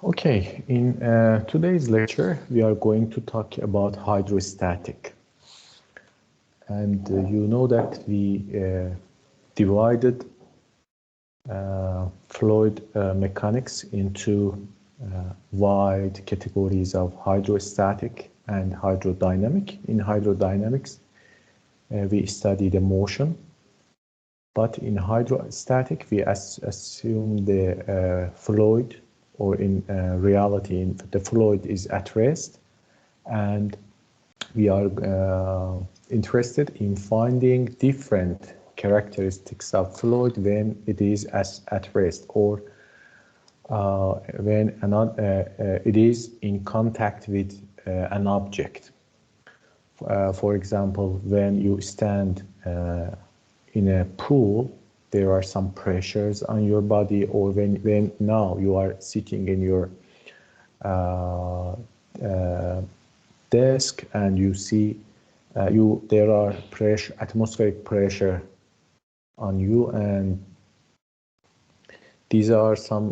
Okay, in today's lecture, we are going to talk about hydrostatic. And you know that we divided fluid mechanics into wide categories of hydrostatic and hydrodynamic. In hydrodynamics, we study the motion, but in hydrostatic, we assume the fluid, or in reality, the fluid is at rest, and we are interested in finding different characteristics of fluid when it is at rest, or when it is in contact with an object. For example, when you stand in a pool, there are some pressures on your body, or when now you are sitting in your desk and you see there are atmospheric pressure on you, and these are some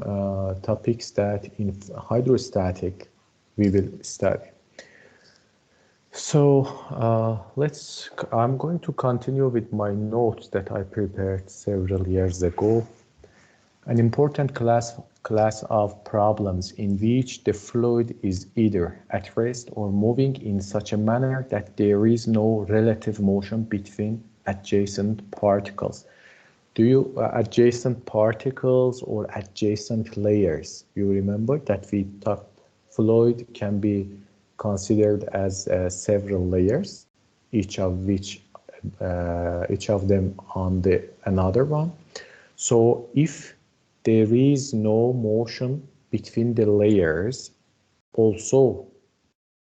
topics that in hydrostatic we will study. So I'm going to continue with my notes that I prepared several years ago. An important class of problems in which the fluid is either at rest or moving in such a manner that there is no relative motion between adjacent particles. Do you adjacent particles or adjacent layers? You remember that we thought fluid can be considered as several layers, each of them on the another one. So if there is no motion between the layers, also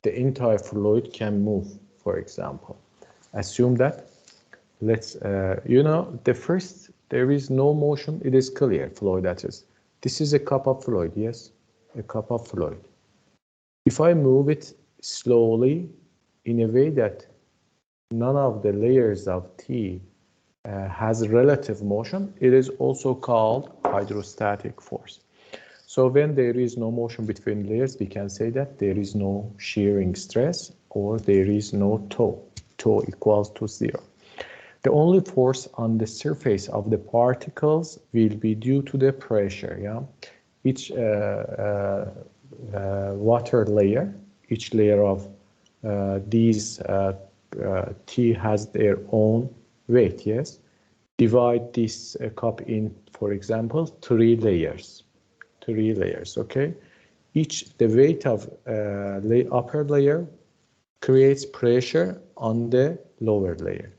the entire fluid can move, for example. Assume that, the first, there is no motion, it is clear, fluid that is. This is a cup of fluid, yes, a cup of fluid. If I move it slowly in a way that none of the layers of T has relative motion, it is also called hydrostatic force. So when there is no motion between layers, we can say that there is no shearing stress, or there is no tau. Tau equals to 0. The only force on the surface of the particles will be due to the pressure. Yeah, each water layer, each layer of these T has their own weight. Yes, divide this cup in, for example, 3 layers. 3 layers. Okay, the weight of upper layer creates pressure on the lower layer,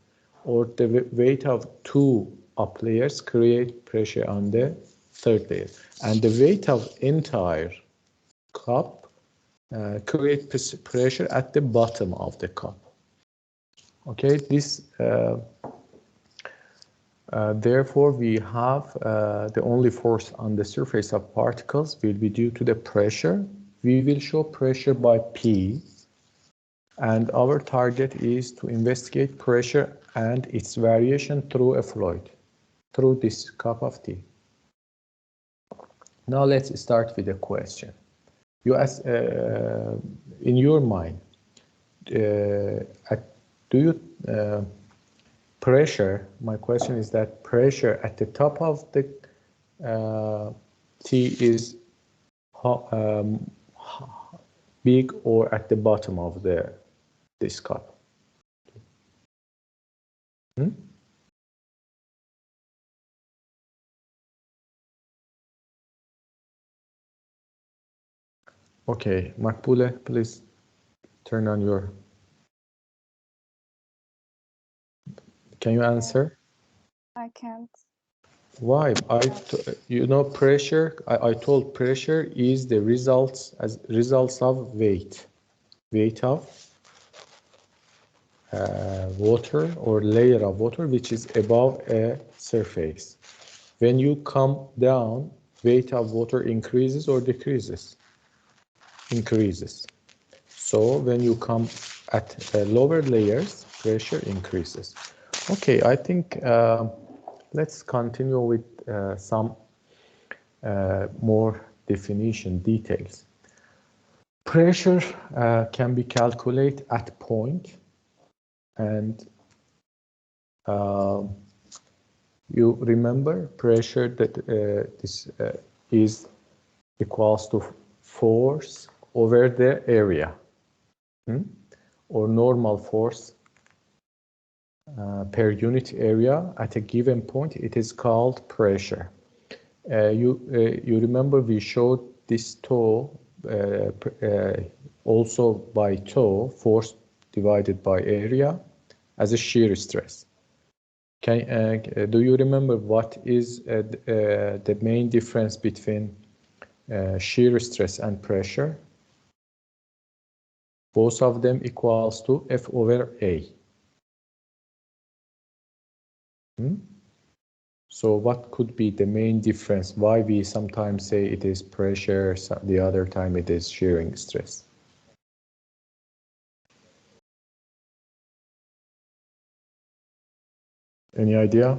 or the weight of 2 up layers create pressure on the 3rd layer, and the weight of entire cup create pressure at the bottom of the cup. Okay, this therefore we have the only force on the surface of particles will be due to the pressure. We will show pressure by P, and our target is to investigate pressure and its variation through a fluid, through this cup of tea. Now let's start with a question. You ask, in your mind, pressure, my question is that pressure at the top of the tea is big, or at the bottom of this cup? Okay, Makbule, please turn on your... Can you answer? I can't. Why? Pressure, I told pressure is the results of weight of water, or layer of water which is above a surface. When you come down, weight of water increases or decreases? Increases. So when you come at lower layers, pressure increases. Okay, I think let's continue with some more definition details. Pressure can be calculated at point, and you remember pressure that this is equals to force over the area, or normal force per unit area at a given point. It is called pressure. You remember we showed this tau also by tau, force divided by area, as a shear stress. Do you remember what is the main difference between shear stress and pressure? Both of them equals to F over A. So what could be the main difference? Why we sometimes say it is pressure, the other time it is shearing stress? Any idea?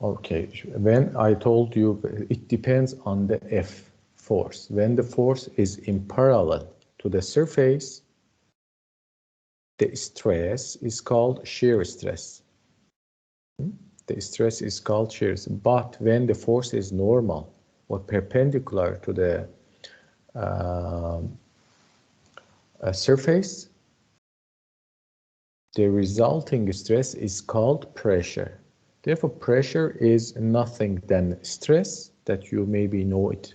Okay, when I told you it depends on the F force. When the force is in parallel to the surface, the stress is called shear stress. The stress is called shear. But when the force is normal or perpendicular to the surface, the resulting stress is called pressure. Therefore, pressure is nothing than stress that you maybe know it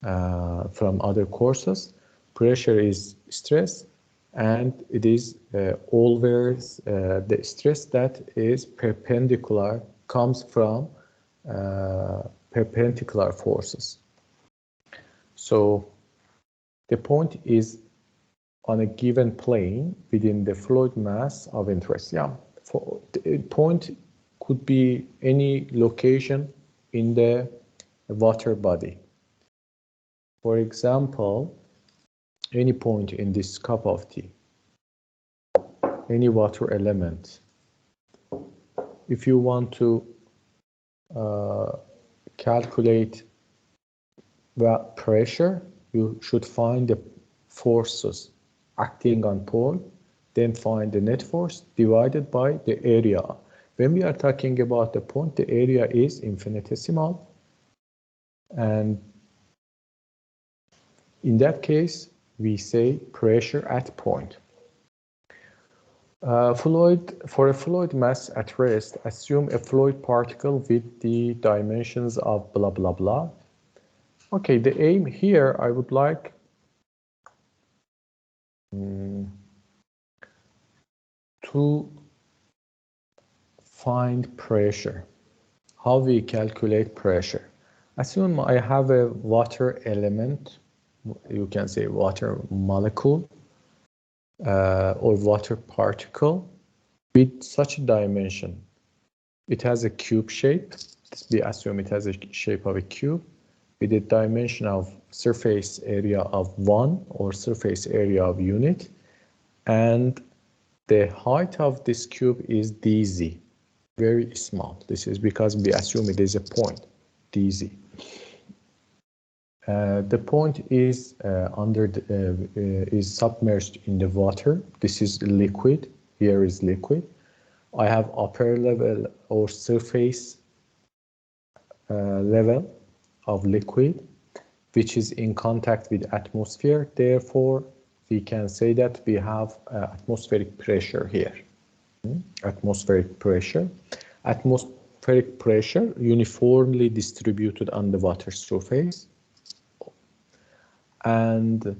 from other courses. Pressure is stress, and it is always the stress that is perpendicular, comes from perpendicular forces. So the point is on a given plane within the fluid mass of interest. Yeah, the point could be any location in the water body. For example, any point in this cup of tea, any water element. If you want to calculate the pressure, you should find the forces acting on point, then find the net force divided by the area. When we are talking about the point, the area is infinitesimal, and in that case, we say pressure at point. For a fluid mass at rest, assume a fluid particle with the dimensions of blah, blah, blah. Okay, the aim here, I would like to find pressure. How we calculate pressure? Assume I have a water element, you can say water molecule, or water particle with such a dimension. It has a cube shape. We assume it has a shape of a cube with a dimension of surface area of 1 or surface area of unit, and the height of this cube is dz, very small. This is because we assume it is a point, dz. The point is is submerged in the water. This is liquid. Here is liquid. I have upper level or surface level of liquid, which is in contact with atmosphere. Therefore, we can say that we have atmospheric pressure here. Atmospheric pressure. Atmospheric pressure uniformly distributed on the water surface. And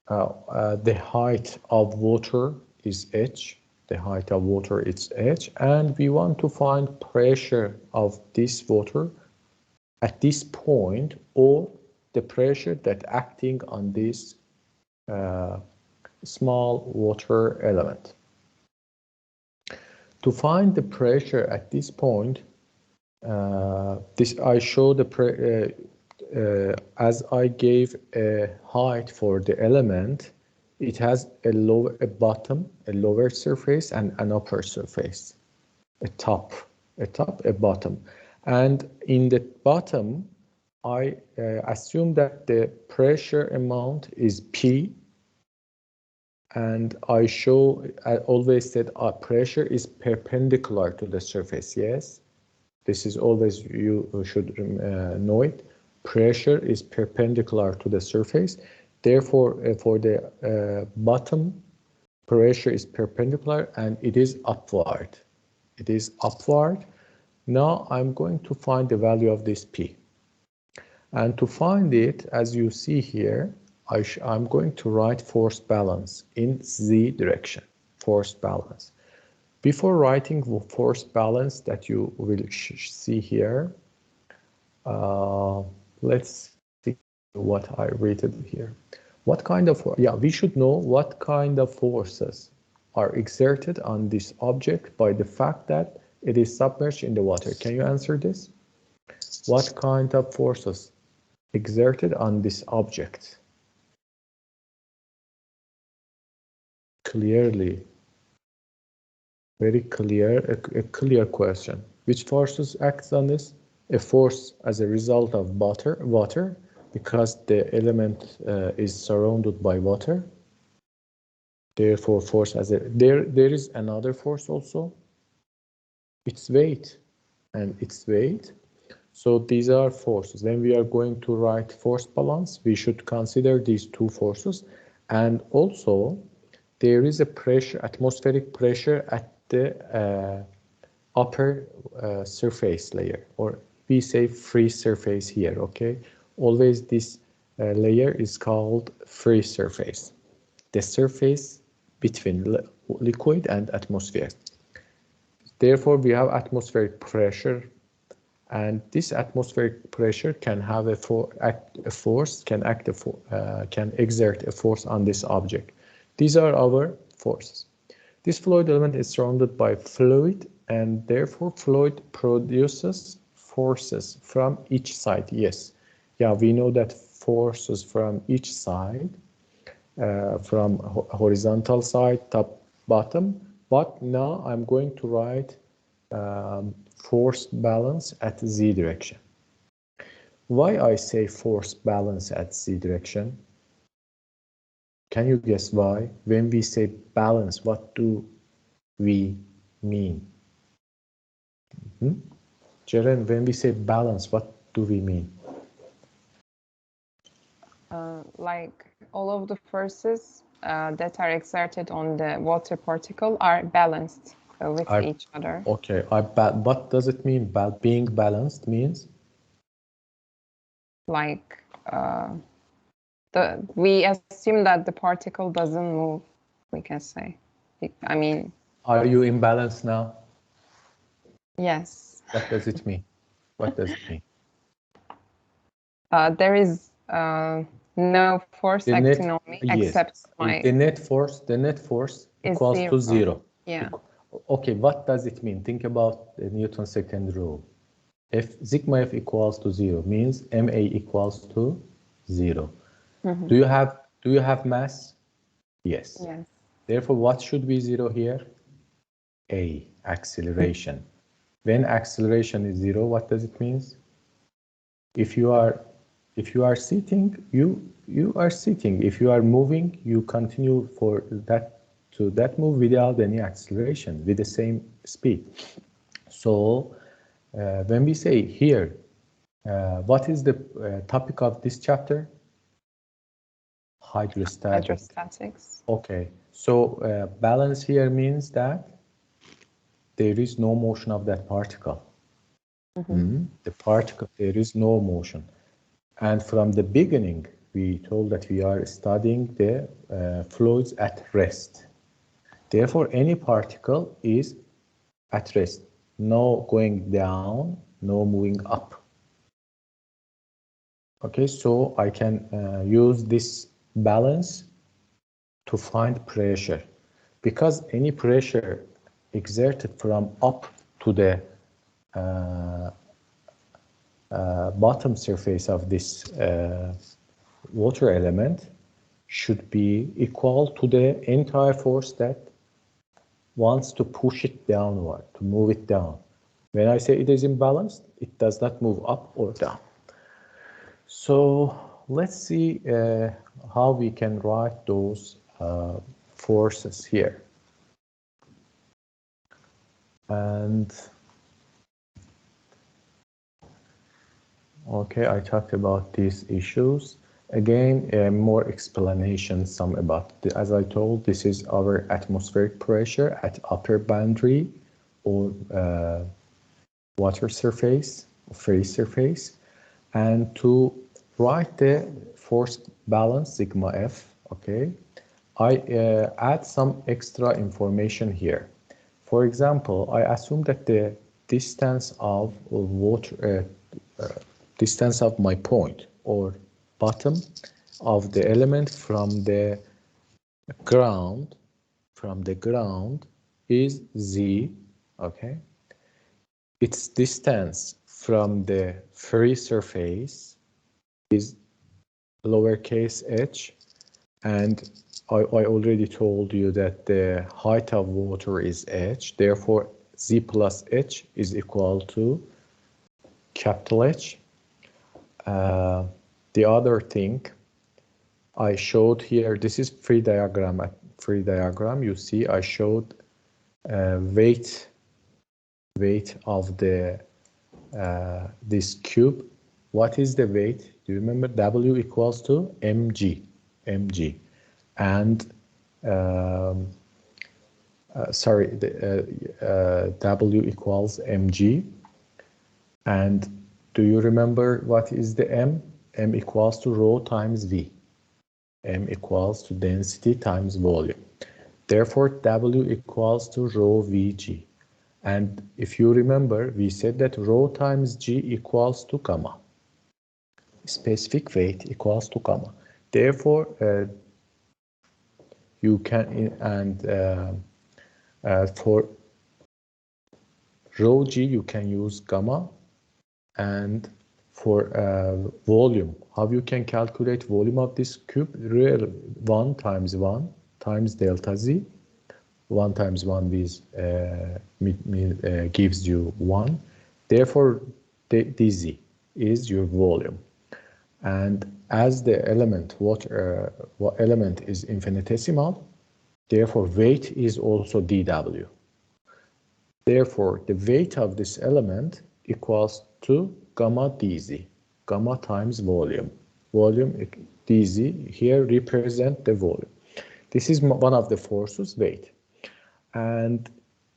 the height of water is h. The height of water is h, and we want to find pressure of this water at this point, or the pressure that acting on this small water element. To find the pressure at this point, I show the as I gave a height for the element, it has a bottom, a lower surface, and an upper surface, a top, a bottom. And in the bottom, I assume that the pressure amount is P, and I always said pressure is perpendicular to the surface, yes? This is always, you should know it. Pressure is perpendicular to the surface. Therefore, for the bottom, pressure is perpendicular and it is upward. It is upward. Now I'm going to find the value of this P. And to find it, as you see here, I'm going to write force balance in Z direction, force balance. Before writing force balance that you will see here, let's see what I rated here. What kind of, we should know what kind of forces are exerted on this object by the fact that it is submerged in the water. Can you answer this? What kind of forces exerted on this object? Clearly, very clear, a clear question. Which forces acts on this? A force as a result of water, because the element is surrounded by water. Therefore, force as a, there is another force also. Its weight and its weight. So these are forces. When we are going to write force balance, we should consider these two forces. And also, there is a pressure, atmospheric pressure at the upper surface layer, or we say free surface here, okay? Always this layer is called free surface, the surface between liquid and atmosphere. Therefore, we have atmospheric pressure, and this atmospheric pressure can have can exert a force on this object. These are our forces. This fluid element is surrounded by fluid, and therefore fluid produces forces from each side. Yes, we know that forces from each side, from horizontal side, top, bottom. But now I'm going to write force balance at Z direction. Why I say force balance at Z direction? Can you guess why? When we say balance, what do we mean? Jeren, when we say balance, what do we mean? Like all of the forces that are exerted on the water particle are balanced with each other. Okay, what does it mean? Being balanced means? Like we assume that the particle doesn't move, we can say. I mean... Are you in balance now? Yes. What does it mean? What does it mean? There is no force acting on me except my... The net force equals to zero. Yeah. Okay, what does it mean? Think about the Newton's second rule. If sigma F equals to 0 means ma equals to 0. Do you have mass? Yes. Therefore, what should be 0 here? A, acceleration. When acceleration is 0, what does it mean? If you are sitting, you are sitting. If you are moving, you continue to that move without any acceleration, with the same speed. So when we say here, what is the topic of this chapter? Hydrostatics. Okay, so balance here means that there is no motion of that particle. The particle, there is no motion. And from the beginning, we told that we are studying the fluids at rest. Therefore, any particle is at rest. No going down, no moving up. Okay, so I can use this balance to find pressure, because any pressure exerted from up to the bottom surface of this water element should be equal to the entire force that wants to push it downward, to move it down. When I say it is imbalanced, it does not move up or down. So let's see how we can write those forces here. And okay, I talked about these issues. Again, more explanation, some about, as I told, this is our atmospheric pressure at upper boundary or water surface, free surface. And to write the force balance, sigma F, okay, I add some extra information here. For example, I assume that the distance of water, distance of my point or bottom of the element from the ground, is Z, okay? Its distance from the free surface is lowercase h, and I already told you that the height of water is h, therefore Z plus h is equal to capital H. The other thing I showed here, this is free diagram. At free diagram, you see I showed weight of the this cube. What is the weight? Do you remember? W equals to mg, and W equals mg. And do you remember what is the m? M equals to rho times v. M equals to density times volume. Therefore, W equals to rho Vg. And if you remember, we said that rho times G equals to gamma. Specific weight equals to gamma. Therefore, you can, for rho G, you can use gamma. And for volume, how you can calculate volume of this cube? Real 1 times 1 times delta Z. 1 times 1 is, gives you 1. Therefore, dz is your volume. And as the element, element is infinitesimal, therefore weight is also dw. Therefore, the weight of this element equals to gamma dz, gamma times volume. Volume dz here represent the volume. This is one of the forces, weight. And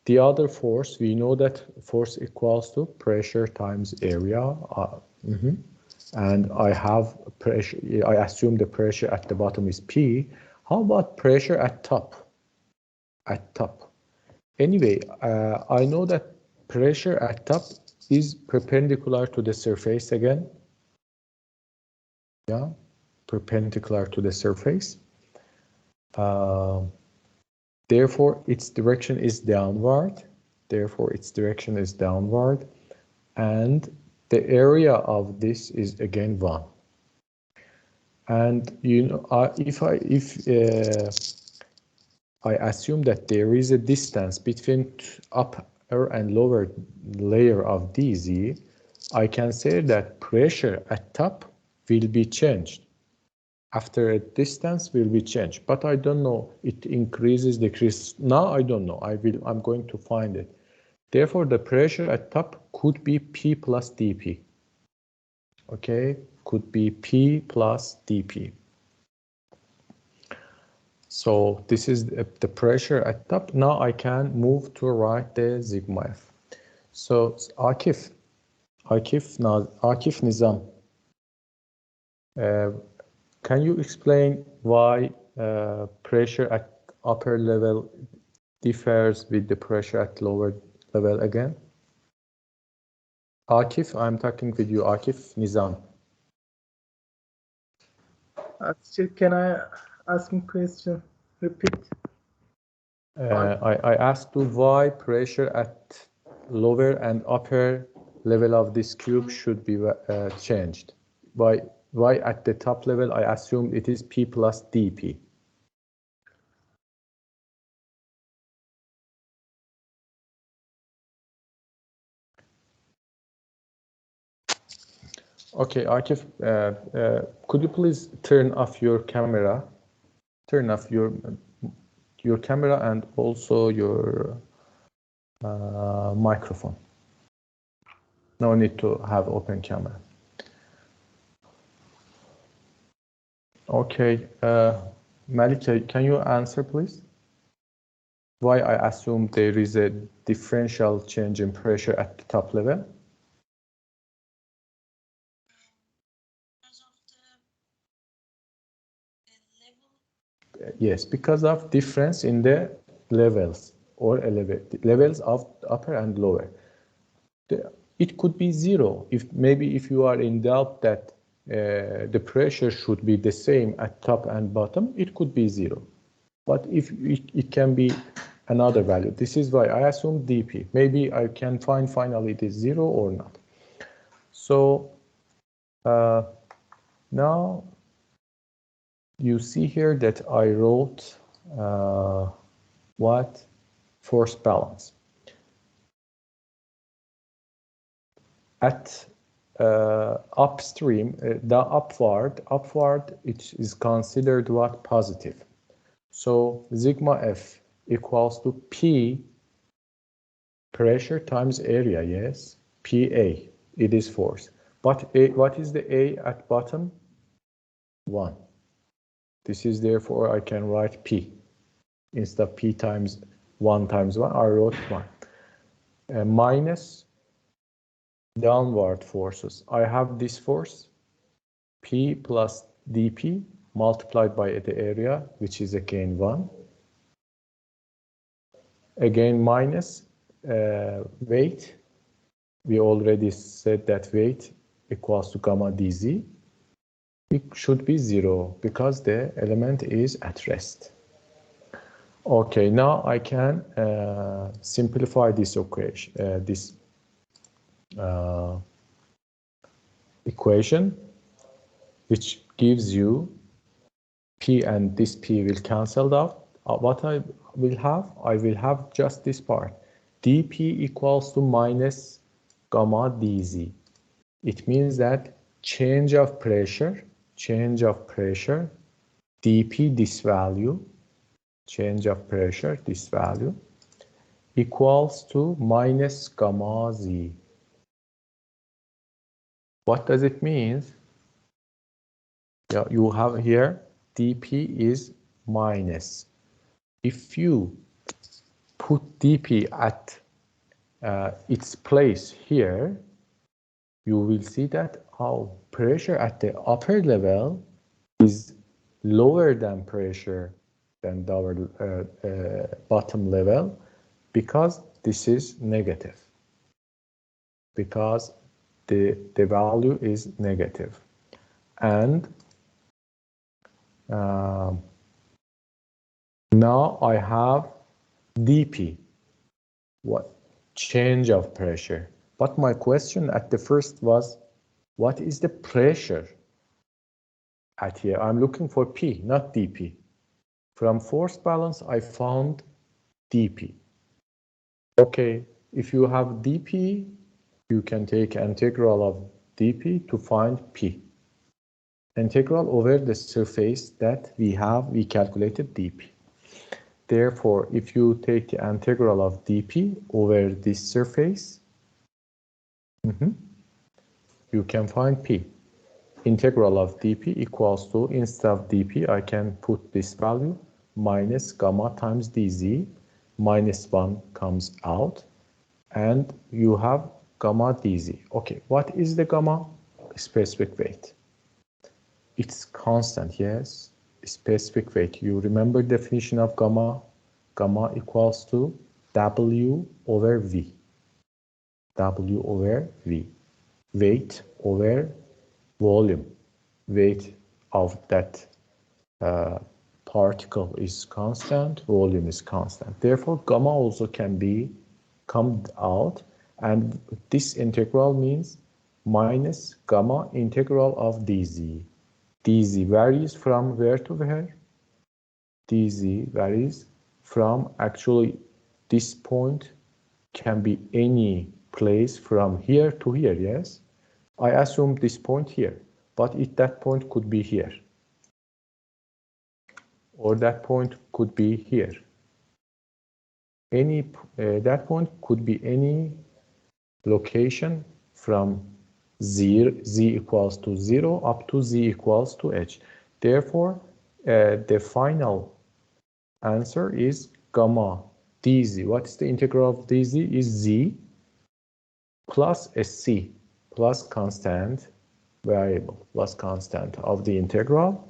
the other force, we know that force equals to pressure times area. And I have pressure, I assume the pressure at the bottom is P. How about pressure at top? At top. Anyway, I know that pressure at top is perpendicular to the surface again. Yeah, perpendicular to the surface. Therefore, its direction is downward. And the area of this is again 1. And you know, if I assume that there is a distance between upper and lower layer of dz, I can say that pressure at top will be changed. After a distance will be changed, but I don't know, it increases, decreases. Now I don't know, I'm going to find it. Therefore, the pressure at top could be P plus dP. Okay, could be P plus dP. So this is the pressure at top. Now I can move to write the sigma F. So Akif Nizam, can you explain why pressure at upper level differs with the pressure at lower level again? Akif, I'm talking with you, Akif Nizam. Still, can I ask a question? Repeat. I asked you why pressure at lower and upper level of this cube should be changed. Why at the top level I assumed it is P plus dP. Okay, Akif, could you please turn off your camera? Turn off your camera and also your microphone. No need to have open camera. Okay, Malika, can you answer, please? Why I assume there is a differential change in pressure at the top level? Yes, because of difference in the levels or levels of upper and lower. It could be zero. If you are in doubt that the pressure should be the same at top and bottom, it could be zero. But if it can be another value. This is why I assume dP. Maybe I can find finally it is zero or not. So now you see here that I wrote what? Force balance. At upstream, the upward, it is considered what? Positive. So sigma F equals to P pressure times area, yes? PA, it is force. But what is the A at bottom? 1. This is therefore I can write P. Instead of P times 1 times 1, I wrote 1. Minus downward forces. I have this force, P plus dP, multiplied by the area, which is again 1. Again minus weight. We already said that weight equals to gamma dz. It should be 0 because the element is at rest. Okay, now I can simplify this equation, equation, which gives you P, and this P will cancel out. What I will have just this part. dP equals to minus gamma dz. It means that change of pressure, dP, this value, change of pressure, this value, equals to minus gamma z. What does it mean? Yeah, you have here dP is minus. If you put dP at its place here, you will see that our pressure at the upper level is lower than pressure than our bottom level, because this is negative, because the value is negative. And now I have dP, what? Change of pressure. But my question at the first was, what is the pressure at here? I'm looking for P, not dP. From force balance, I found dP. Okay, if you have dP, you can take integral of dP to find P. Integral over the surface that we calculated dP. Therefore, if you take the integral of dP over this surface, you can find P. Integral of dP equals to, instead of dP, I can put this value, minus gamma times dz, minus 1 comes out, and you have gamma dz. Okay, what is the gamma? Specific weight. It's constant, yes. Specific weight. You remember definition of gamma? Gamma equals to W over V. W over V. Weight over volume. Weight of that particle is constant, volume is constant. Therefore, gamma also can come out, and this integral means minus gamma integral of dz. dz varies from where to where? dz varies from, actually, this point can be any place from here to here, yes? I assume this point here, but that point could be here. Or that point could be here. That point could be any location from z equals to 0 up to z equals to h. Therefore, the final answer is gamma dz. What is the integral of dz? Is z plus a c plus constant variable plus constant of the integral.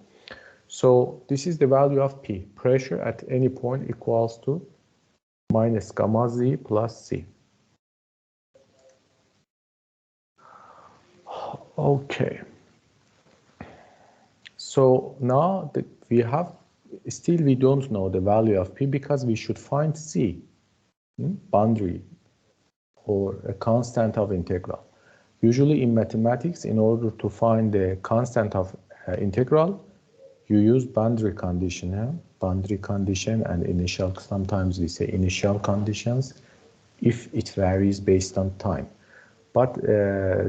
So this is the value of P. Pressure at any point equals to minus gamma z plus c. Okay. So now that we don't know the value of P because we should find C, boundary or a constant of integral. Usually in mathematics, in order to find the constant of integral, you use boundary condition, boundary condition and initial, sometimes we say initial conditions, if it varies based on time. But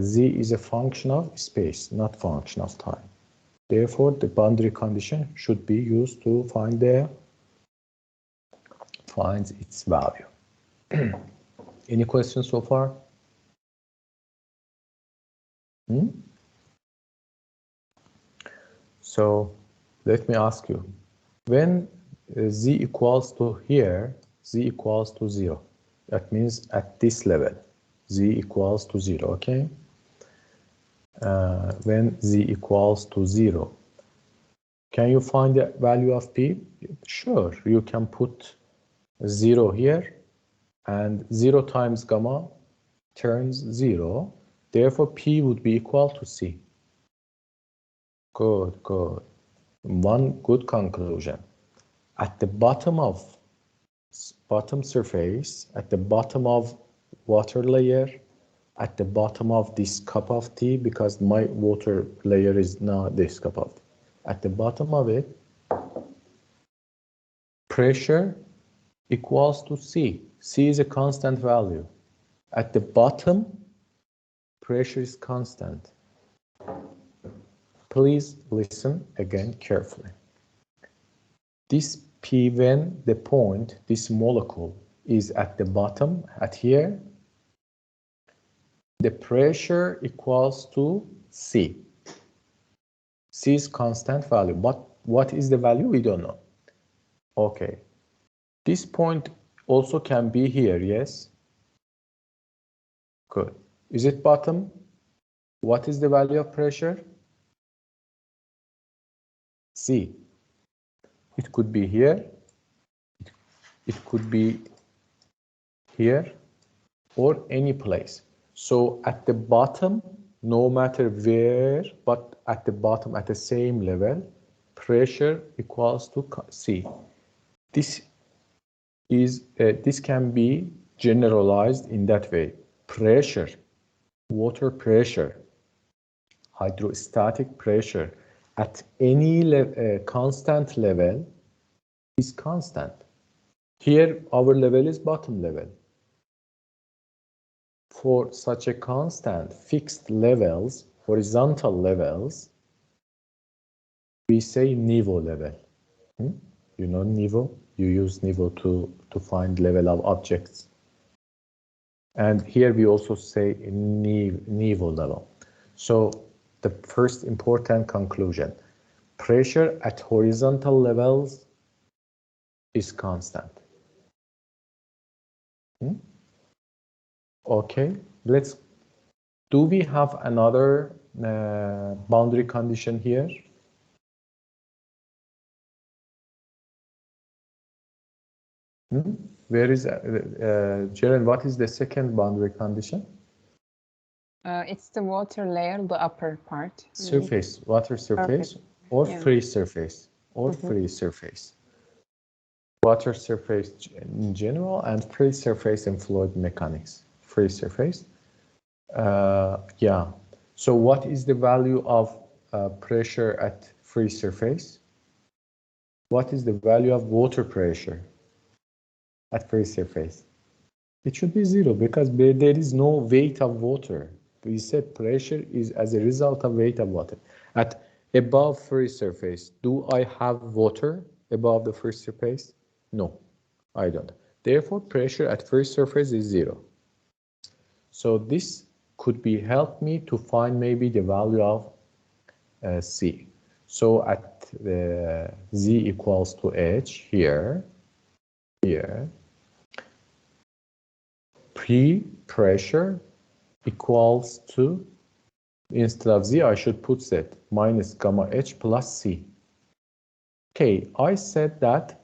z is a function of space, not function of time. Therefore, the boundary condition should be used to find its value. Any questions so far? So let me ask you, when z equals to here, z equals to 0, that means at this level, z equals to 0, okay? When z equals to 0, can you find the value of P? Sure, you can put 0 here, and 0 times gamma turns 0. Therefore, P would be equal to C. Good, good. One good conclusion. At the bottom surface, at the bottom of water layer, at the bottom of this cup of tea, because my water layer is now this cup of tea. At the bottom of it, pressure equals to C. C is a constant value. At the bottom, pressure is constant. Please listen again carefully. This P, when the point, this molecule is at the bottom, at here, the pressure equals to C. C is constant value, but what is the value? We don't know. Okay. This point also can be here, yes? Good. Is it bottom? What is the value of pressure? C. It could be here. It could be here or any place. So at the bottom, no matter where, but at the bottom at the same level, pressure equals to C. This can be generalized in that way. Pressure, water pressure, hydrostatic pressure at any constant level is constant. Here, our level is bottom level. For such a constant, fixed levels, horizontal levels, we say niveau level. You know niveau? You use niveau to find level of objects. And here we also say niveau level. So the first important conclusion, pressure at horizontal levels is constant. Okay, do we have another boundary condition here? Where is, Jaren, what is the second boundary condition? It's the water layer, the upper part. Surface, water surface, or free surface, or free surface. Water surface in general and free surface in fluid mechanics. Free surface. Yeah. So what is the value of pressure at free surface? What is the value of water pressure at free surface? It should be 0 because there is no weight of water. We said pressure is as a result of weight of water. At above free surface, do I have water above the free surface? No, I don't. Therefore, pressure at free surface is 0. So this could be help me to find maybe the value of C. So at the Z equals to H here, P-pressure equals to, instead of Z, I should put Z minus gamma H plus C. Okay, I said that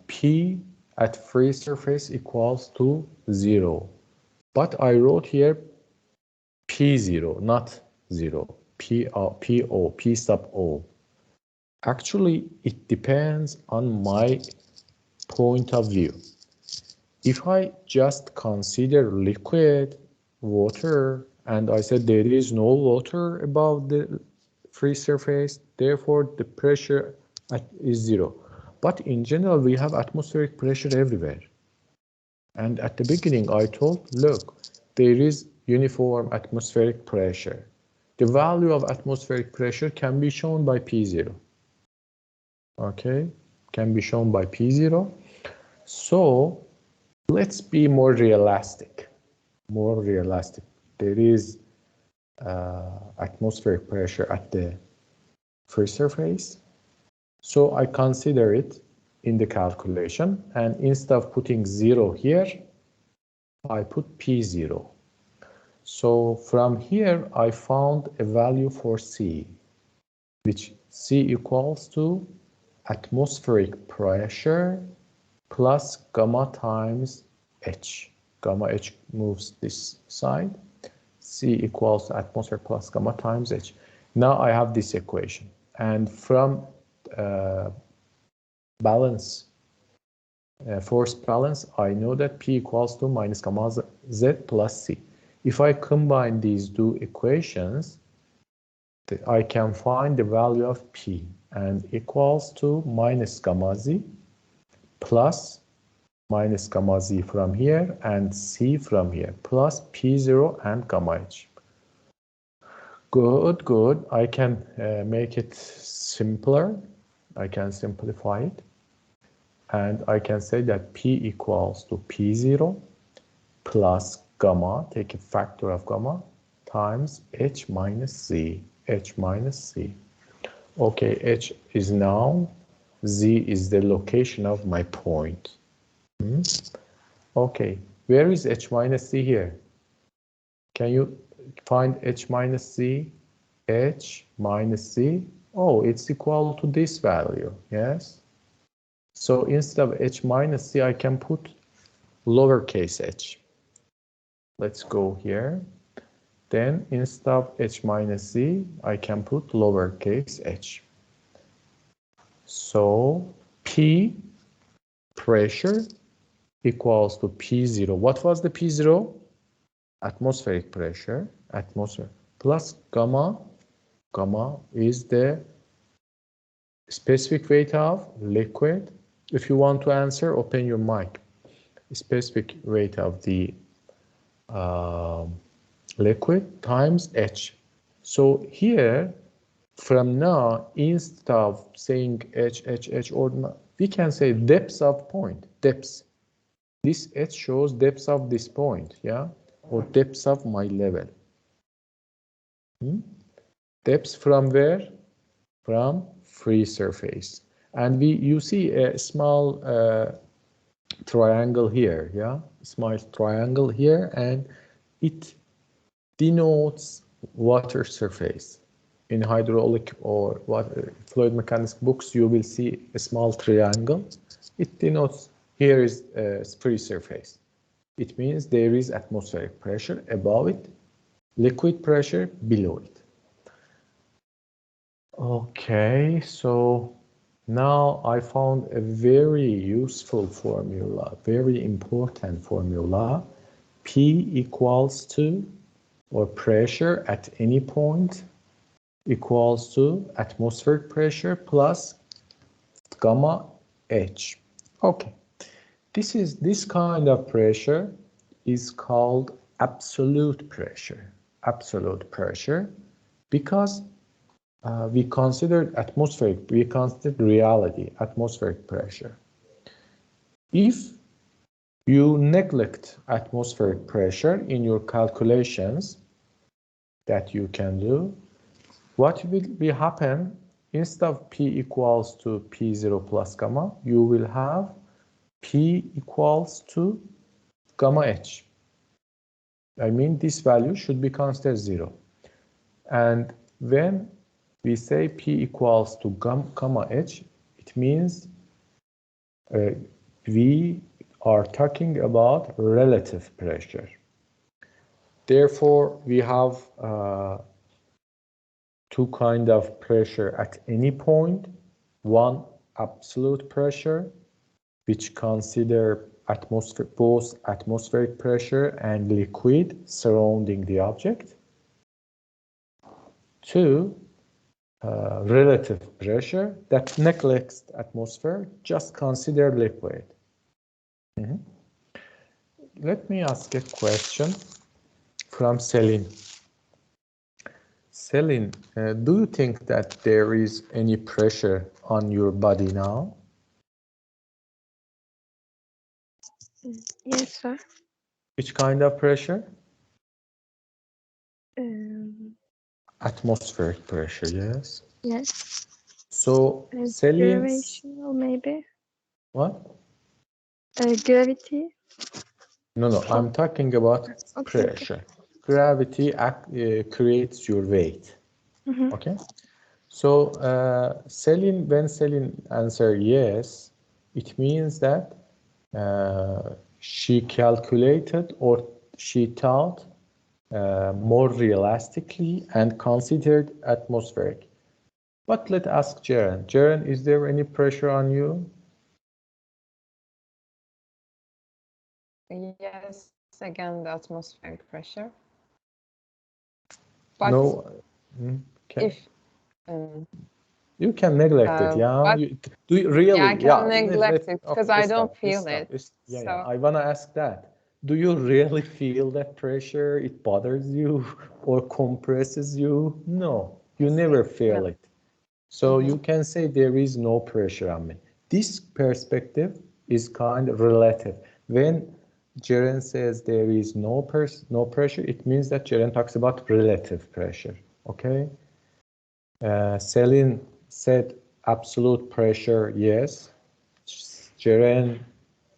P at free surface equals to 0. But I wrote here P0, not 0. P sub O. Actually, it depends on my point of view. If I just consider liquid water and I said there is no water above the free surface, therefore the pressure is 0. But in general, we have atmospheric pressure everywhere. And at the beginning, I told, look, there is uniform atmospheric pressure. The value of atmospheric pressure can be shown by P0. Okay, can be shown by P0. So let's be more realistic. There is atmospheric pressure at the free surface. So I consider it in the calculation, and instead of putting 0 here, I put P0. So from here, I found a value for C, which C equals to atmospheric pressure plus gamma times H. Gamma H moves this side. C equals atmosphere plus gamma times H. Now I have this equation. And from force balance, I know that P equals to minus gamma Z plus C. If I combine these two equations, I can find the value of P, and equals to minus gamma Z plus minus gamma Z from here and C from here, plus P0 and gamma H. Good. I can make it simpler. I can simplify it. And I can say that P equals to P0 plus gamma, take a factor of gamma, times H minus C. Okay, H is now, Z is the location of my point. Okay, where is H minus C here? Can you find H minus C? H minus C, oh, it's equal to this value, yes? So instead of H minus C, I can put lowercase h. Let's go here. Then instead of H minus C, I can put lowercase h. So P, pressure, equals to P0. What was the P0? Atmospheric pressure, plus gamma. Gamma is the specific weight of liquid. If you want to answer, open your mic. Specific weight of the liquid times H. So here, from now, instead of saying H, or we can say depths of point, depths. This H shows depths of this point, yeah, or depths of my level. Depths from where? From free surface. And you see a small triangle here, yeah, small triangle here, and it denotes water surface. In hydraulic or fluid mechanics books, you will see a small triangle. It denotes here is free surface. It means there is atmospheric pressure above it, liquid pressure below it. Okay, so now I found a very useful formula, very important formula. P equals to, or pressure at any point, equals to atmospheric pressure plus gamma H. Okay, this kind of pressure is called absolute pressure, because we considered reality, atmospheric pressure. If you neglect atmospheric pressure in your calculations that you can do, what will be happen? Instead of P equals to P0 plus gamma, you will have P equals to gamma H. I mean, this value should be considered 0. And when we say P equals to gamma H, it means we are talking about relative pressure. Therefore, we have two kinds of pressure at any point. One, absolute pressure, which consider both atmospheric pressure and liquid surrounding the object. Two, relative pressure that neglects atmosphere, just consider liquid. Let me ask a question from Celine. Celine, do you think that there is any pressure on your body now? Yes, sir. Which kind of pressure? Atmospheric pressure, yes. Yes. So, Celine. Gravitational, maybe. What? Gravity. No, I'm talking about pressure. Okay. Gravity creates your weight. Okay? So, when Celine answered yes, it means that she calculated or she thought more realistically and considered atmospheric. But let's ask Jaren. Jaren, is there any pressure on you? Yes, again, the atmospheric pressure. But no. Okay. If you can neglect it, yeah. Do you really? Yeah, I can neglect it because I don't feel it. Yeah, I wanna ask that. Do you really feel that pressure? It bothers you or compresses you? No, you never feel it. So you can say there is no pressure on me. This perspective is kind of relative. When Jaren says there is no pressure, it means that Jaren talks about relative pressure. Okay. Celine said absolute pressure, yes. Jaren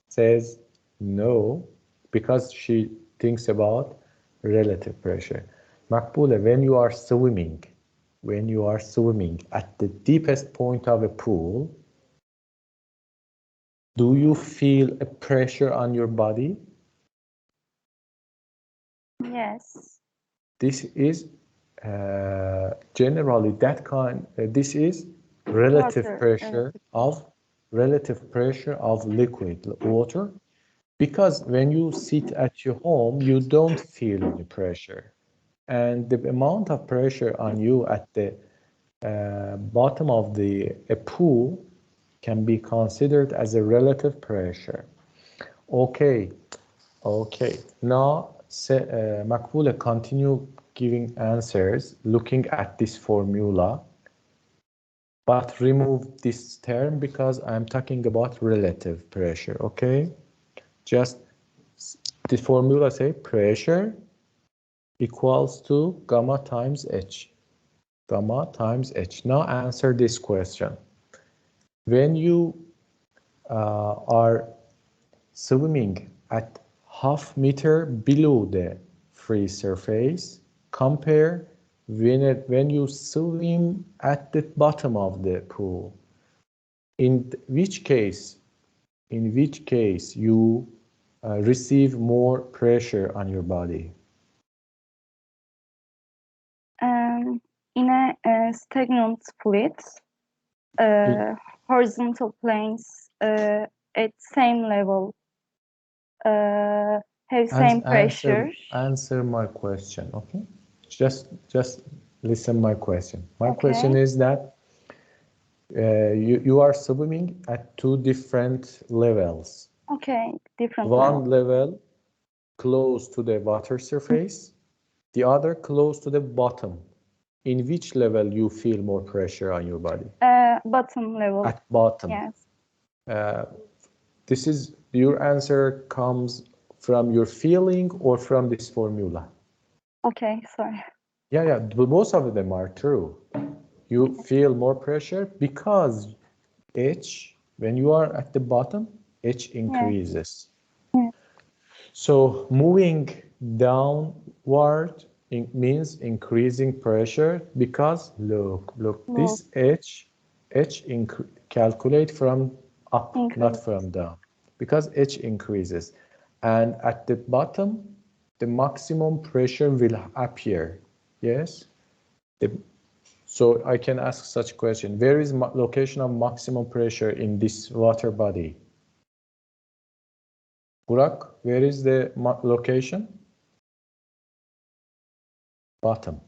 says no, because she thinks about relative pressure. Makbule, when you are swimming at the deepest point of a pool, do you feel a pressure on your body? Yes. This is generally that kind. This is relative pressure of liquid water, because when you sit at your home, you don't feel any pressure, and the amount of pressure on you at the bottom of a pool can be considered as a relative pressure. Okay. Now, Makbule, continue giving answers, looking at this formula, but remove this term because I'm talking about relative pressure, okay? Just the formula say pressure equals to gamma times H. Gamma times H. Now answer this question. When you are swimming at half meter below the free surface, compare when you swim at the bottom of the pool. In which case you receive more pressure on your body? In a stagnant fluid, horizontal planes at same level have same pressure. Answer my question, okay? Just listen my question. My question is that you are swimming at two different levels. Okay, different One level close to the water surface, the other close to the bottom. In which level you feel more pressure on your body? Bottom level. At bottom. Yes. This is your answer comes from your feeling or from this formula? Okay, sorry. Yeah, both of them are true. You feel more pressure because H, when you are at the bottom, H increases. Yes. So moving downward means increasing pressure because look, this H calculate from up, not from down, because H increases. And at the bottom, the maximum pressure will appear. Yes? So I can ask such question. Where is location of maximum pressure in this water body? Burak, where is the location? Bottom.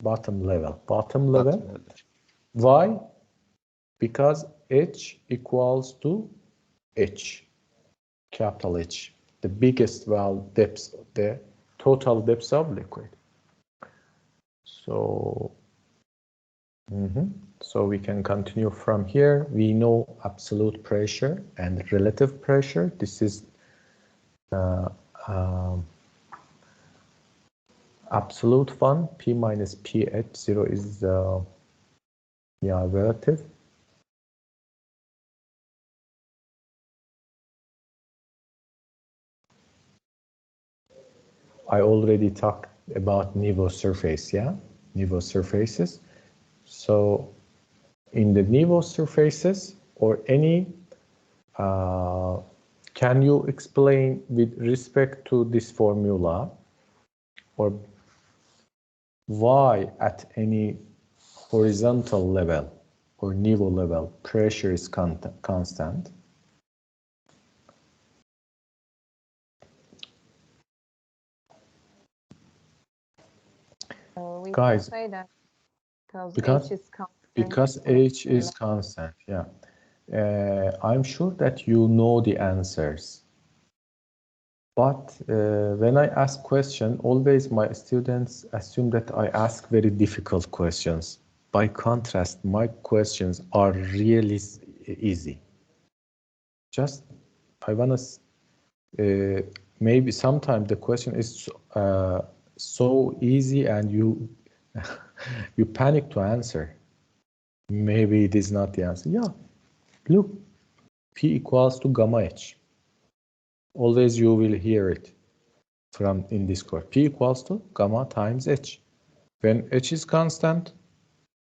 Bottom level. Bottom level. Why? Because H equals to H, capital H, the biggest depth, the total depth of liquid. So, so we can continue from here. We know absolute pressure and relative pressure. This is absolute one. P minus P at 0 is relative. I already talked about niveau surface, niveau surfaces. So in the niveau surfaces or any, can you explain with respect to this formula or why at any horizontal level or niveau level pressure is constant? We Guys, can say that because H is constant, yeah. I'm sure that you know the answers. But when I ask questions, always my students assume that I ask very difficult questions. By contrast, my questions are really easy. Just, I want to, maybe sometimes the question is so easy and you you panic to answer. Maybe it is not the answer. Yeah, look, P equals to gamma H. Always you will hear it from in this course. P equals to gamma times H. When H is constant,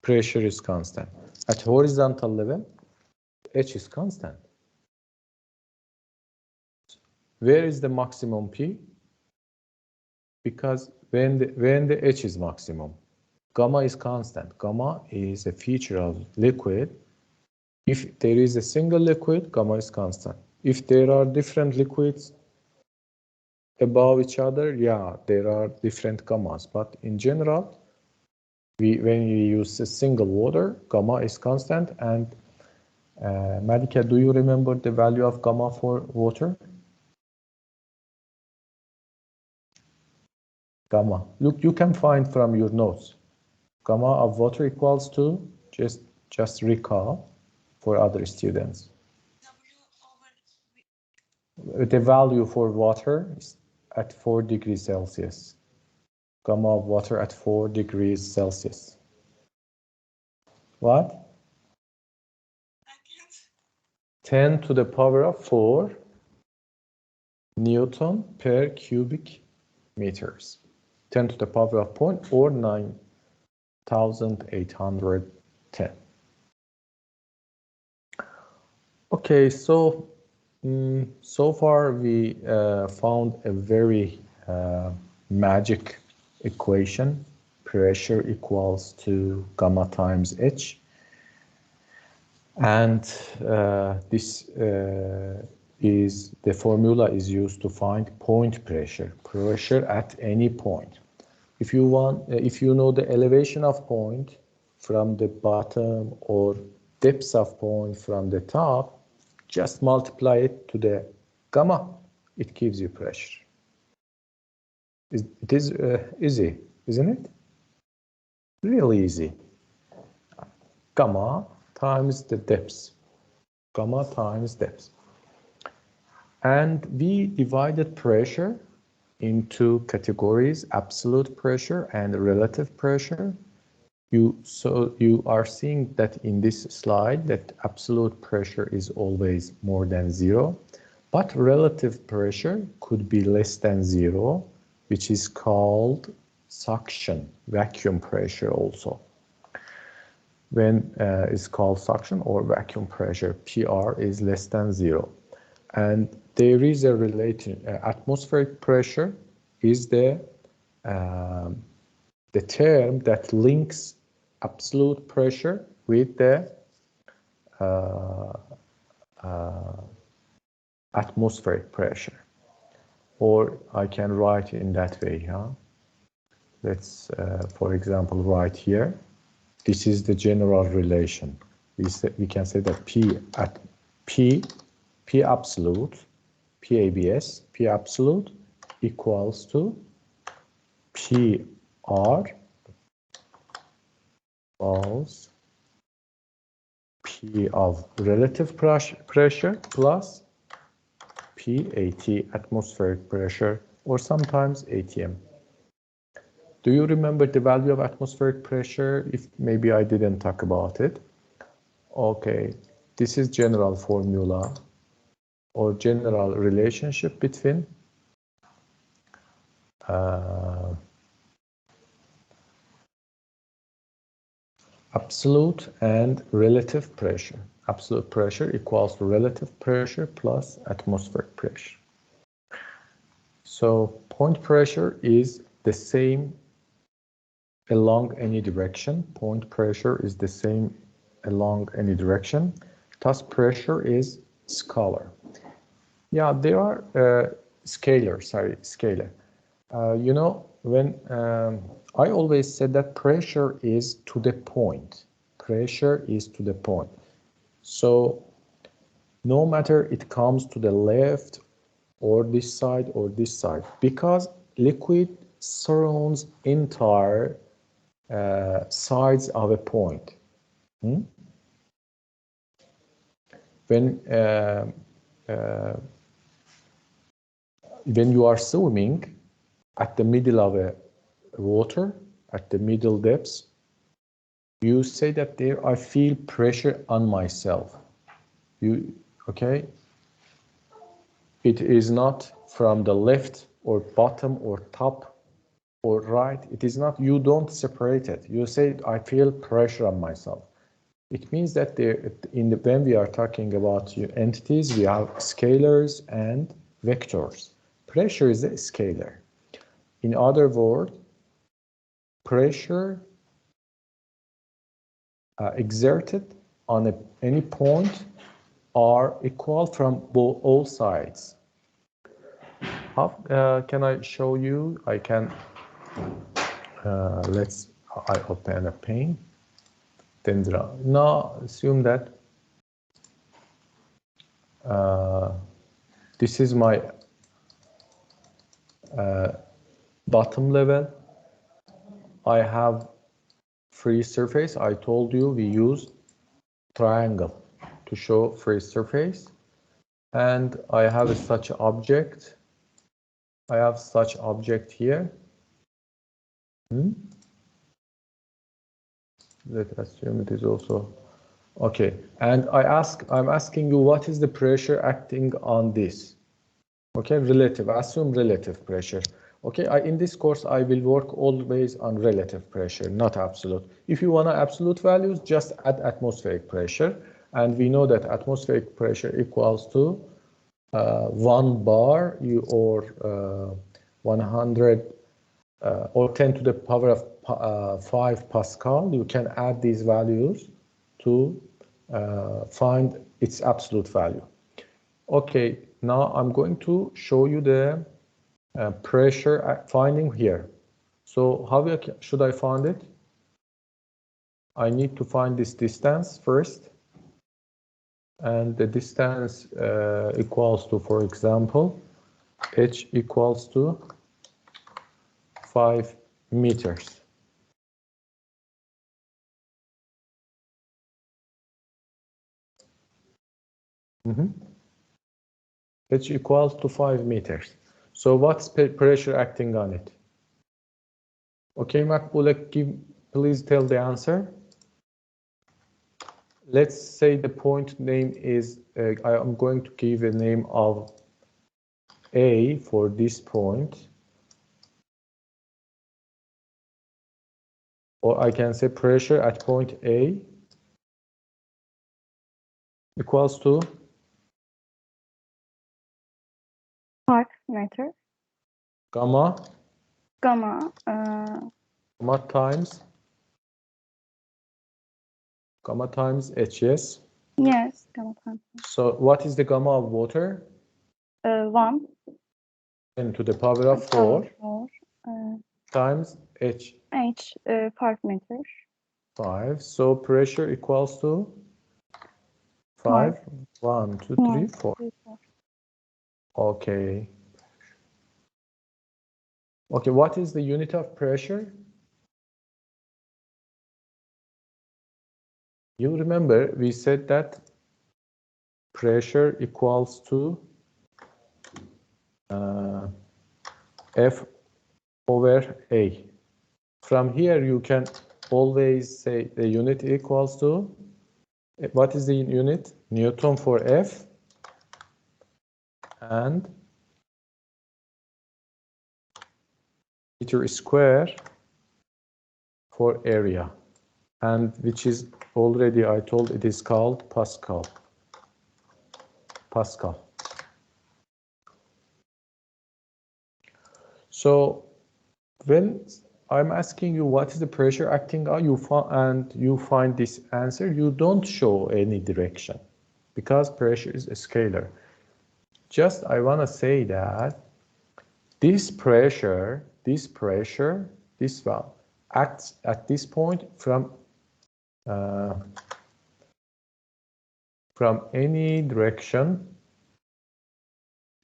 pressure is constant. At horizontal level, H is constant. Where is the maximum P? Because when the H is maximum, gamma is constant. Gamma is a feature of liquid. If there is a single liquid, gamma is constant. If there are different liquids above each other, yeah, there are different gammas. But in general, when we use a single water, gamma is constant. And Malika, do you remember the value of gamma for water? Gamma. Look, you can find from your notes. Gamma of water equals to, just recall for other students. The value for water is at 4 degrees Celsius. Gamma of water at 4 degrees Celsius. What? 10 to the power of 4 Newton per cubic meters. 10 to the power of 0 or 9,810. Okay, so so far we found a very magic equation. Pressure equals to gamma times H. And this is the formula is used to find point pressure at any point. If you know the elevation of point from the bottom or depth of point from the top, just multiply it to the gamma. It gives you pressure. It is easy, isn't it? Really easy. Gamma times the depth. Gamma times depth. And we divided pressure into categories, absolute pressure and relative pressure. So you are seeing that in this slide that absolute pressure is always more than 0, but relative pressure could be less than 0, which is called suction, vacuum pressure also. When it's called suction or vacuum pressure, PR is less than 0. And there is a relation. Atmospheric pressure is the term that links absolute pressure with the atmospheric pressure. Or I can write it in that way. Huh? Let's, for example, write here. This is the general relation. We can say that P absolute, PABS, P absolute equals to PR equals P of relative pressure plus PAT, atmospheric pressure, or sometimes ATM. Do you remember the value of atmospheric pressure? If maybe I didn't talk about it. Okay, this is general formula or general relationship between absolute and relative pressure. Absolute pressure equals to relative pressure plus atmospheric pressure. So point pressure is the same along any direction. Point pressure is the same along any direction. Thus pressure is scalar. Yeah, there are scalar. You know, when I always said that pressure is to the point. Pressure is to the point. So no matter it comes to the left or this side or this side, because liquid surrounds entire sides of a point. When you are swimming at the middle of a water, at the middle depths, you say that there I feel pressure on myself. Okay? It is not from the left or bottom or top or right. It is not, you don't separate it. You say, I feel pressure on myself. It means that when we are talking about entities, we have scalars and vectors. Pressure is a scalar. In other words, pressure exerted on any point are equal from all sides. How can I show you? I can, I open a pane, then draw. Now assume that this is my bottom level. I have free surface. I told you we use triangle to show free surface. And I have such object. I have such object here. Let's assume it is also okay. And I'm asking you, what is the pressure acting on this? Okay, relative. Assume relative pressure. Okay, in this course I will work always on relative pressure, not absolute. If you want absolute values, just add atmospheric pressure, and we know that atmospheric pressure equals to 1 bar or 100 or 10 to the power of 5 Pascal. You can add these values to find its absolute value. Okay, now I'm going to show you the pressure finding here. So how should I find it? I need to find this distance first. And the distance equals to, for example, h equals to 5 meters. Which equals to 5 meters. So what's pressure acting on it? Okay, Makbule, please tell the answer. Let's say the point name is, I am going to give a name of A for this point. Or I can say pressure at point A equals to 5 meter. Gamma Gamma. Gamma times H, yes? Yes. Gamma times. So what is the gamma of water? 1. 10 to the power of 4 times H. H. 5 meters. 5. So pressure equals to 5. 1, 2, 3, 4. Okay. Okay, what is the unit of pressure? You remember we said that pressure equals to F over A. From here you can always say the unit equals to, what is the unit? Newton for F and meter square for area, and which is already, I told, it is called Pascal. So when I'm asking you what is the pressure acting on, you find this answer, you don't show any direction because pressure is a scalar. Just I want to say that this pressure, this valve acts at this point from any direction,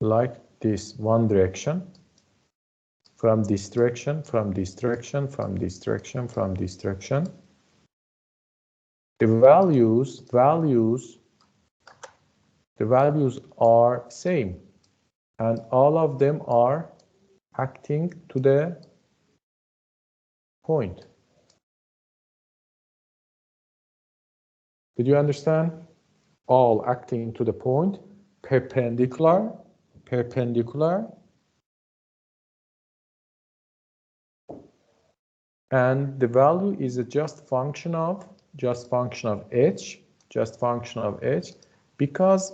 like this one direction, from this direction, from this direction, from this direction, from this direction. The values are same, and all of them are acting to the point. Did you understand? All acting to the point, perpendicular, and the value is a just function of h, because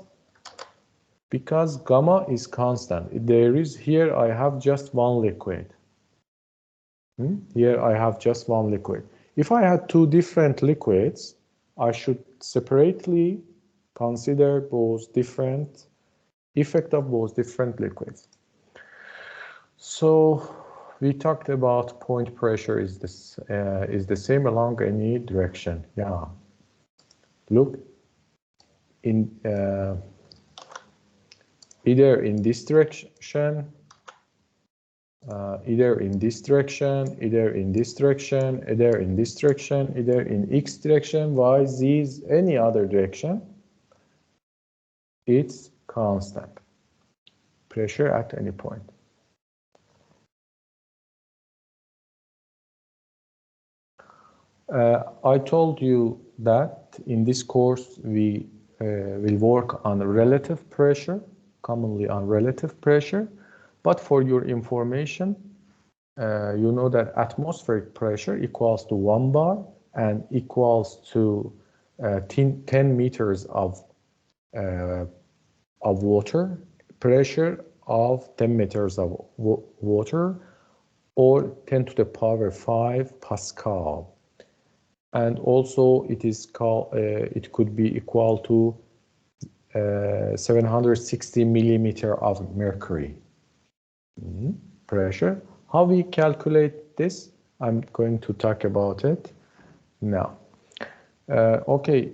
gamma is constant. There is, here I have just one liquid. Here I have just one liquid. If I had two different liquids, I should separately consider both different effect of both different liquids. So we talked about point pressure is the same along any direction. Yeah. Look, in either in this direction, either in this direction, either in this direction, either in this direction, either in X direction, Y, Z, any other direction, it's constant. Pressure at any point. I told you that in this course we will work on relative pressure, commonly on relative pressure, but for your information, you know that atmospheric pressure equals to 1 bar and equals to 10 meters of water, pressure of 10 meters of water, or 10 to the power 5 Pascal. And also it is called, it could be equal to 760 millimeter of mercury. Pressure. How we calculate this? I'm going to talk about it now. Okay,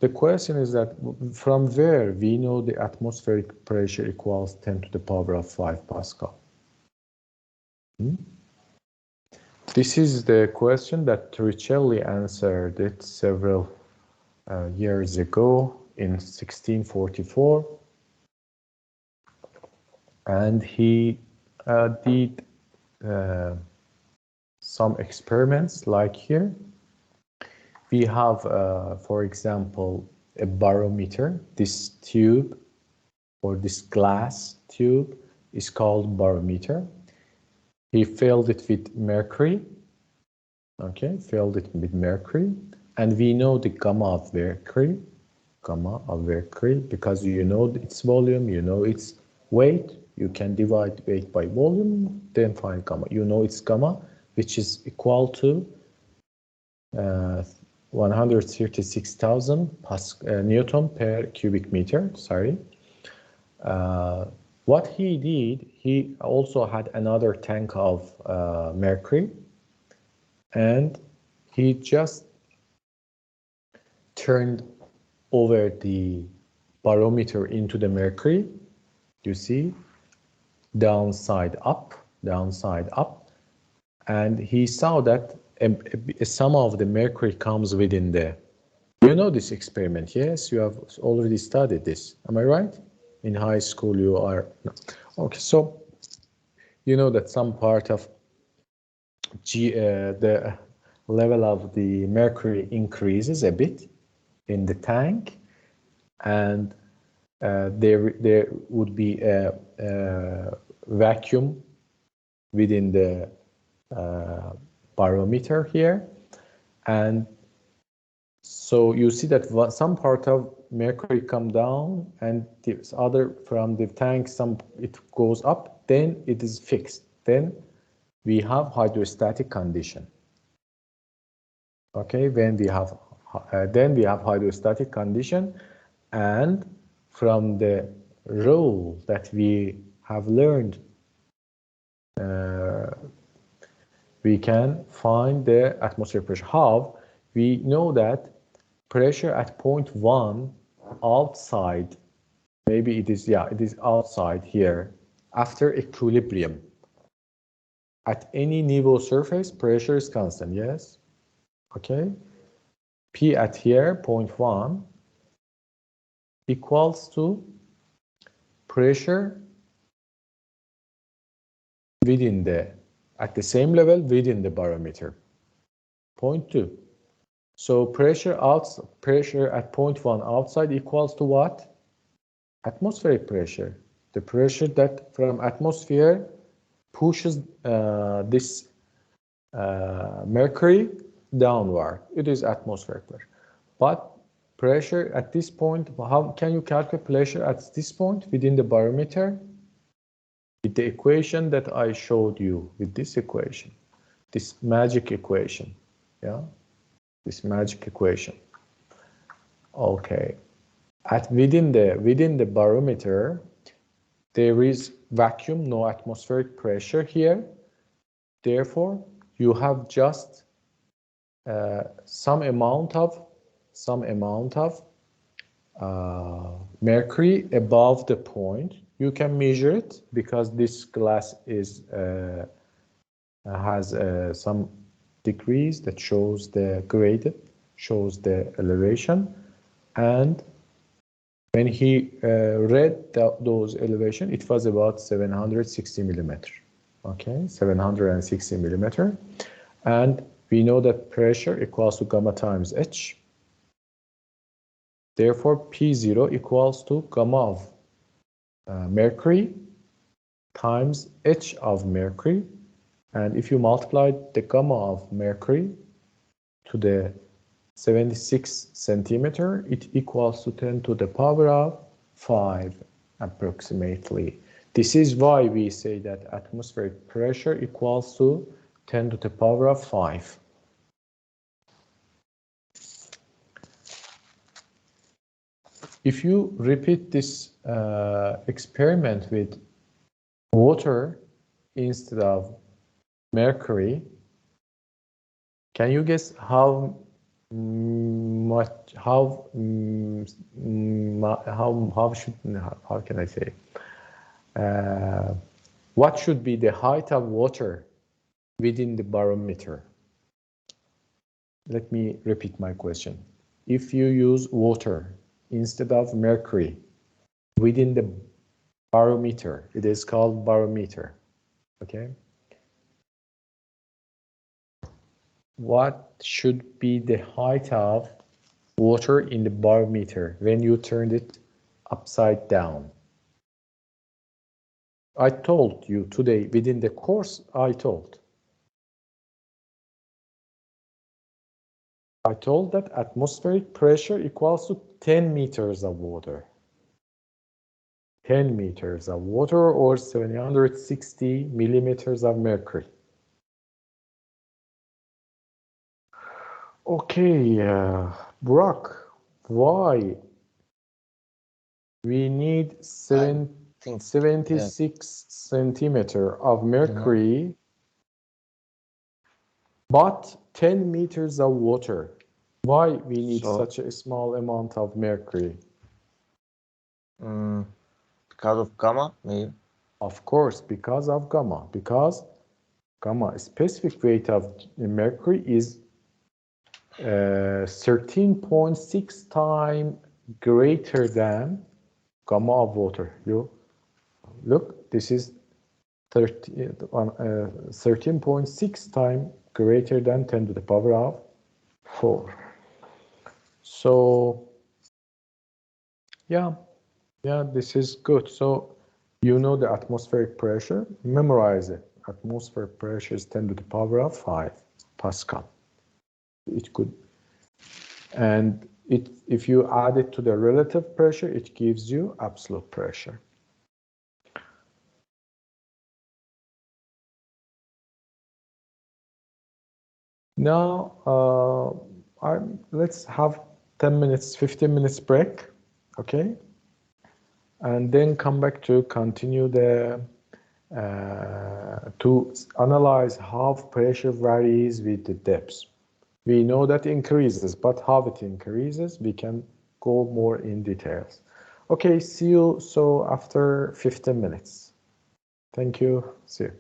the question is that from where we know the atmospheric pressure equals 10 to the power of 5 Pascal? This is the question that Torricelli answered it several years ago in 1644. And he did some experiments like here. We have, for example, a barometer. This tube or this glass tube is called barometer. He filled it with mercury. Okay, filled it with mercury. And we know the gamma of mercury, because you know its volume, you know its weight. You can divide weight by volume, then find gamma. You know its gamma, which is equal to 136,000 Newton per cubic meter. Sorry. What he did, he also had another tank of mercury, and he just turned over the barometer into the mercury. You see, downside up, and he saw that some of the mercury comes within the. You know this experiment, yes? You have already studied this. Am I right? In high school, you are. No. Okay, so you know that some part of the level of the mercury increases a bit in the tank, and there would be a vacuum within the barometer here, and so you see that some part of mercury come down, and this other from the tank, some it goes up, then it is fixed. Then we have hydrostatic condition. Okay, when we have then we have hydrostatic condition, and from the rule that we have learned, we can find the atmospheric pressure. How? We know that pressure at point 1 outside, maybe it is, yeah, it is outside here, after equilibrium. At any niveau surface, pressure is constant, yes? Okay. P at here, point 1, equals to pressure within at the same level within the barometer, point 2. So pressure at point 1 outside equals to what? Atmospheric pressure. The pressure that from atmosphere pushes this mercury downward. It is atmospheric pressure. But pressure at this point, how can you calculate pressure at this point within the barometer? With the equation that I showed you, with this equation, this magic equation, yeah, this magic equation. Okay, within the barometer, there is vacuum, no atmospheric pressure here. Therefore, you have just some amount of mercury above the point. You can measure it because this glass is has some degrees that shows the grade, shows the elevation, and when he read those elevation, it was about 760 millimeter. Okay, 760 millimeter, and we know that pressure equals to gamma times H. Therefore, P0 equals to gamma of mercury times H of mercury. And if you multiply the gamma of mercury to the 76 centimeter, it equals to 10 to the power of 5 approximately. This is why we say that atmospheric pressure equals to 10 to the power of 5. If you repeat this experiment with water instead of mercury, can you guess how can I say? What should be the height of water within the barometer. Let me repeat my question. If you use water instead of mercury within the barometer, it is called barometer, okay? What should be the height of water in the barometer when you turned it upside down? I told you today within the course, I told that atmospheric pressure equals to 10 meters of water. 10 meters of water or 760 millimeters of mercury. Okay, Burak, why we need 76 centimeter of mercury, but 10 meters of water? Why we need such a small amount of mercury? Because of gamma, maybe? Of course, because of gamma. Because gamma specific weight of mercury is 13.6 times greater than gamma of water. You look, this is 13.6 times greater than 10 to the power of 4. So yeah, this is good. So you know the atmospheric pressure, memorize it. Atmospheric pressure is 10 to the power of 5 Pascal. It could, and if you add it to the relative pressure, it gives you absolute pressure. Now, let's have 10 minutes, 15 minutes break, okay? And then come back to continue the, to analyze how pressure varies with the depth. We know that increases, but how it increases, we can go more in details. Okay, see you so after 15 minutes. Thank you, see you.